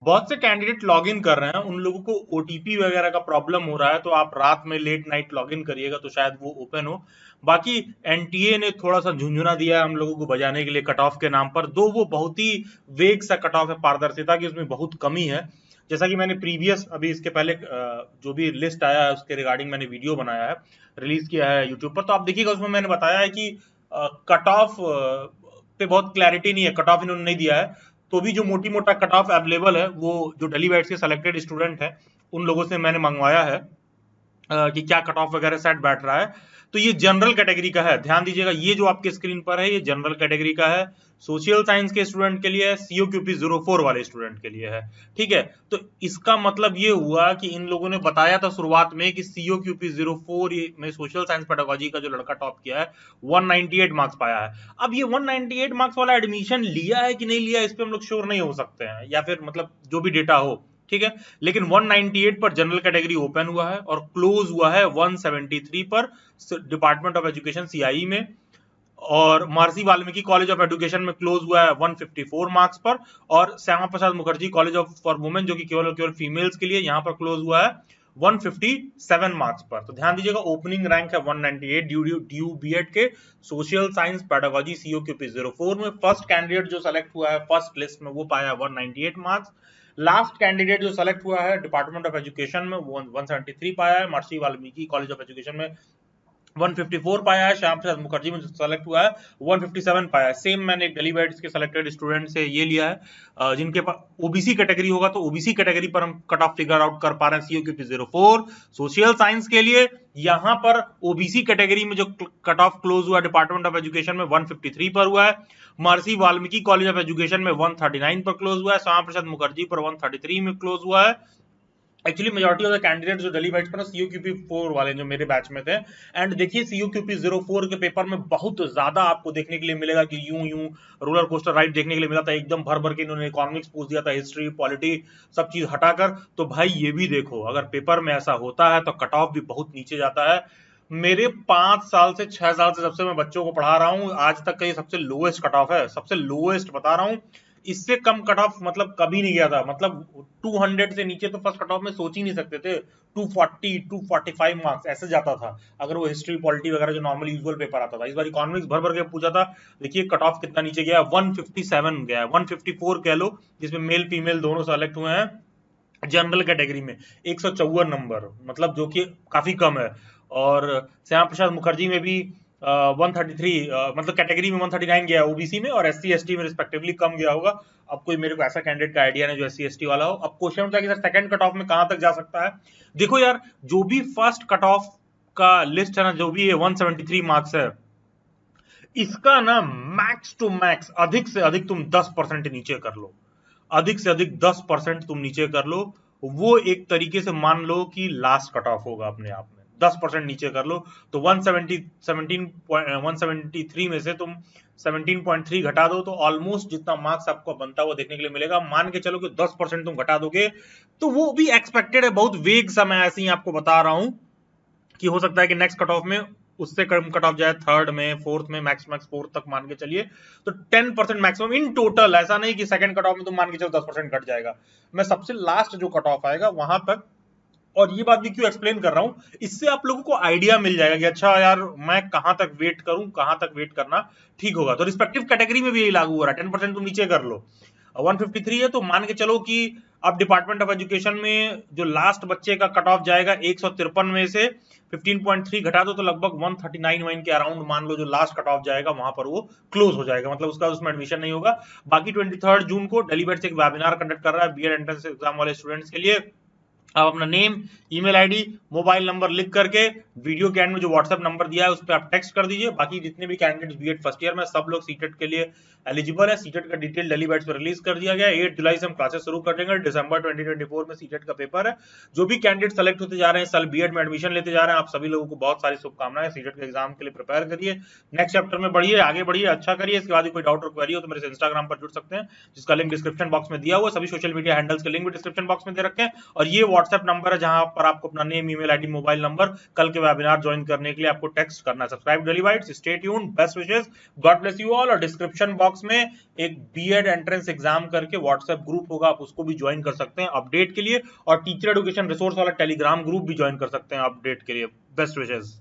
बहुत से candidate log in कर रहे हैं, उन लोगों को ओटीपी वगैरह का प्रॉब्लम हो रहा है, तो आप रात में लेट नाइट लॉग इन करिएगा तो शायद वो ओपन हो। बाकी एनटीए ने थोड़ा सा झुंझुना दिया है हम लोगों को बजाने के लिए कट ऑफ के नाम पर, दो वो बहुत ही वेग सा कट ऑफ है, पारदर्शिता की उसमें बहुत कमी है। जैसा कि मैंने प्रीवियस अभी इसके पहले जो भी लिस्ट आया है उसके रिगार्डिंग मैंने वीडियो बनाया है, रिलीज किया है यूट्यूब पर, तो आप देखिएगा उसमें मैंने बताया है कि कट ऑफ पे बहुत क्लैरिटी नहीं है, कट ऑफ इन्होंने नहीं दिया है। तो भी जो मोटी मोटा कट ऑफ अवेलेबल है वो जो डेली बैट्स के सिलेक्टेड स्टूडेंट है उन लोगों से मैंने मंगवाया है कि क्या कट ऑफ वगैरह सेट बैठ रहा है। तो ये जनरल कैटेगरी का है, ध्यान दीजिएगा, ये जो आपके स्क्रीन पर है ये जनरल कैटेगरी का है, सोशल साइंस के स्टूडेंट के लिए है, सीओक्यूपी 04 वाले स्टूडेंट के लिए है। ठीक है, तो इसका मतलब ये हुआ कि इन लोगों ने बताया था शुरुआत में कि सीओक्यूपी 04 में सोशल साइंस पेडागोजी का जो लड़का टॉप किया है 198 मार्क्स पाया है। अब ये 198 मार्क्स वाला एडमिशन लिया है कि नहीं लिया इस पे हम लोग श्योर नहीं हो सकते हैं, या फिर मतलब जो भी डेटा हो, ठीक है, लेकिन 198 पर जनरल कैटेगरी ओपन हुआ है और क्लोज हुआ है 173 पर डिपार्टमेंट ऑफ एजुकेशन सीआई में, और Maharshi Valmiki college of education में क्लोज हुआ है 154 मार्क्स पर, और Shyama Prasad Mukherjee college of for women जो कि केवल केवल फीमेल्स के लिए यहाँ पर क्लोज हुआ है 157 मार्क्स पर। तो ध्यान दीजिएगा ओपनिंग रैंक है 198 ड्यू बीएड के सोशल साइंस पेडागोजी सीओक्यूपी 04 में। फर्स्ट कैंडिडेट जो सेलेक्ट हुआ है फर्स्ट लिस्ट में वो पाया 198 मार्क्स। लास्ट कैंडिडेट जो सेलेक्ट हुआ है डिपार्टमेंट ऑफ एजुकेशन में वो 173 पाया है, महर्षि वाल्मीकि कॉलेज ऑफ एजुकेशन में 154 पाया है, श्याम प्रसाद मुखर्जी में सेलेक्ट हुआ है 157 पाया है। सेम मैंने दिल्ली बैट्स के सिलेक्टेड स्टूडेंट से ये लिया है जिनके पास ओबीसी कैटेगरी होगा, तो ओबीसी कैटेगरी पर हम कट ऑफ फिगर आउट कर पा रहे हैं सीओक्यूपी 04 सोशल साइंस के लिए। यहां पर ओबीसी कैटेगरी में जो कट ऑफ क्लोज हुआ डिपार्टमेंट ऑफ एजुकेशन में 153 पर हुआ है, महर्षि वाल्मीकि कॉलेज ऑफ एजुकेशन में 139 पर क्लोज हुआ है, श्याम प्रसाद मुखर्जी पर 133 में क्लोज हुआ है। Actually majority of the candidate जो दिल्ली बैट्स पर सीओक्यूपी 4 वाले जो मेरे बैच में थे, एंड देखिए सीओक्यूपी 04 के पेपर में बहुत ज्यादा आपको देखने के लिए मिलेगा कि यूं यूं रोलर कोस्टर राइड देखने के लिए मिला था, एकदम भर भर के इन्होंने इकोनॉमिक्स पूछ दिया था, हिस्ट्री पॉलिटी सब चीज हटाकर। तो भाई ये भी देखो अगर पेपर में ऐसा होता है तो कट ऑफ भी बहुत नीचे जाता है। मेरे 5 साल से 6 साल से जब से मैं बच्चों को पढ़ा रहा हूँ आज तक का ये सबसे लोएस्ट कट ऑफ है, सबसे लोएस्ट बता रहा हूँ। इससे कम कट ऑफ मतलब कभी नहीं गया था, मतलब 200 से नीचे तो फर्स्ट कट ऑफ में सोच ही नहीं सकते थे। 240 245 मार्क्स ऐसे जाता था अगर वो हिस्ट्री पॉलिटी वगैरह जो नॉर्मल यूजुअल पेपर आता था। इस बार इकोनॉमिक्स भर भर के पूछा था, देखिए कट ऑफ कितना नीचे गया, 157 गया है, 154 कह लो, जिसमें मेल फीमेल दोनों सेलेक्ट हुए हैं जनरल कैटेगरी में। 154 नंबर मतलब जो कि काफी कम है। और श्यामा प्रसाद मुखर्जी में भी 133 मतलब कैटेगरी में 139 गया ओबीसी में, और एससी एसटी में रिस्पेक्टिवली कम गया होगा। अब कोई मेरे को ऐसा कैंडिडेट का आइडिया नहीं जो एससी एसटी वाला हो। अब क्वेश्चन उठता है कि सर सेकंड कट ऑफ में कहां तक जा सकता है। देखो यार जो भी फर्स्ट कट ऑफ का लिस्ट है ना, जो भी ये 173 मार्क्स है, इसका ना मैक्स टू मैक्स अधिक से अधिक तुम 10% नीचे कर लो, अधिक से अधिक 10% तुम नीचे कर लो, वो एक तरीके से मान लो कि लास्ट कट ऑफ होगा अपने आप में। 10% नीचे कर लो तो 173 में से तुम 17.3 घटा दो तो ऑलमोस्ट जितना मार्क्स आपको बनता हुआ देखने के लिए मिलेगा। मान के चलो कि 10% तुम घटा दोगे तो वो भी एक्सपेक्टेड है, बहुत वेग सा मैं ऐसे ही आपको बता रहा हूं कि हो सकता है कि नेक्स्ट कट ऑफ में उससे कम कट ऑफ जाए, थर्ड में फोर्थ में मैक्स मैक्स फोर्थ तक मान के चलिए। तो 10% मैक्सिमम इन टोटल, ऐसा नहीं कि सेकंड कट ऑफ में तुम मान के चलो 10% घट जाएगा, मैं सबसे लास्ट जो कट ऑफ आएगा वहां तक। और ये बात भी क्यों एक्सप्लेन कर रहा हूं, इससे आप लोगों को आइडिया मिल जाएगा कि अच्छा यार मैं कहां तक वेट करूं, कहां तक वेट करना ठीक होगा। तो रिस्पेक्टिव कैटेगरी में भी यही लागू हो रहा है, 10% तुम नीचे कर लो। 153 है तो मान के चलो कि अब डिपार्टमेंट ऑफ एजुकेशन में जो लास्ट बच्चे का कट ऑफ जाएगा 153 में से 15.3 घटा दो तो लगभग 139 के अराउंड मान लो जो लास्ट कट ऑफ जाएगा वहां पर वो क्लोज हो जाएगा, मतलब उसका उसमें एडमिशन नहीं होगा। बाकी 23 जून को दिल्ली बैट्स एक वेबिनार कंडक्ट कर रहा है बीएड एंट्रेंस एग्जाम वाले स्टूडेंट्स के लिए। आप अपना name, email ID, mobile number लिख करके वीडियो के एंड में जो व्हाट्सएप नंबर दिया है उस पर आप टेक्स्ट कर दीजिए। बाकी जितने भी कैंडिडेट्स बीएड फर्स्ट ईयर में सब लोग सीटेट के लिए एलिजिबल है। सीटेट का डिटेल दिल्ली बैट्स पर रिलीज कर दिया गया है। 8 जुलाई से हम क्लासेस शुरू कर देंगे, दिसंबर 2024 में सीटेट का पेपर है। जो भी कैंडिडेट सेलेक्ट होते जा रहे हैं, साल बीएड में एडमिशन लेते जा रहे हैं, आप सभी लोगों को बहुत सारी शुभकामनाएं। सीटेट के एग्जाम के लिए प्रिपेयर करिए, नेक्स्ट चैप्टर में बढ़िए, आगे बढ़िए, अच्छा करिए। इसके बाद कोई डाउट और क्वेरी हो तो मेरे से इंस्टाग्राम पर जुड़ सकते हैं जिसका लिंक डिस्क्रिप्शन बॉक्स में दिया हुआ। सभी सोशल मीडिया हैंडल्स के लिंक भी डिस्क्रिप्शन बॉक्स में दे रखे हैं। और ये व्हाट्सएप नंबर है जहां पर आपको अपना name, email ID, mobile number कल के वेबिनार ज्वाइन करने के लिए आपको टेक्स्ट करना है। Subscribe daily bytes, stay tuned, best wishes, God bless you all. और डिस्क्रिप्शन बॉक्स में एक बीएड एंट्रेंस एग्जाम करके व्हाट्सएप ग्रुप होगा, आप उसको भी ज्वाइन कर सकते हैं अपडेट के लिए, और टीचर एजुकेशन रिसोर्स वाला टेलीग्राम ग्रुप भी ज्वाइन कर सकते हैं अपडेट के लिए। Best wishes.